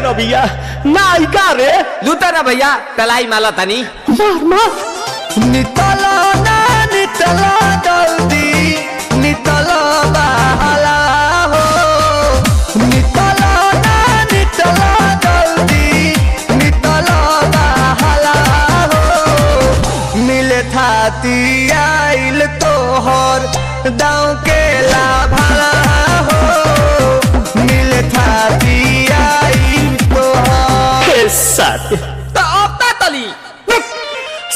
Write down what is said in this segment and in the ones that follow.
न भैया नायिका रे लूटा ना भैया कलाई माला तनी मार मार नितला ना नितला जल्दी नितला बहला हो नितला ना नितला जल्दी नितला बहला हो मिले थाती आइल तोहर दाँव के लाभला हो मिले थाती आइल तोहर साथ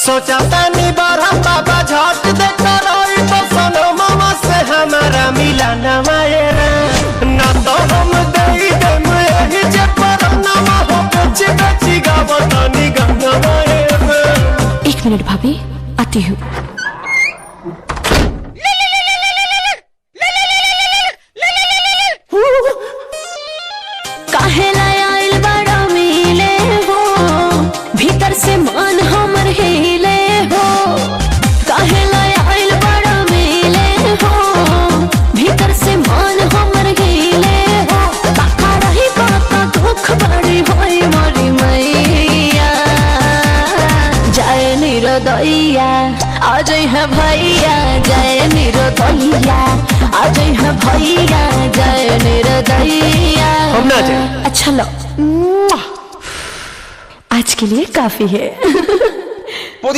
सोचा तानी बारह बाबा झट देखा रही तो सनो मामा से हमारा मिला न मायरा ना तो हम दई दम यही जे पर नामा हो बेच बेची गावतानी गंगा मायरा। 1 मिनट भाभी आती हूँ। काहेला आइल बड़ा मिले हो भीतर से मन हमर हिले हो काहेला आइल बड़ा मिले हो भीतर से मन हमर हिले हो काका रही बात दुख बड़ी होई मोरी मैया जय निरोदैया आज है भैया जय निरोदैया आज है भैया जय निरोदैया हम ना जाए अच्छा लो आज के लिए काफी है।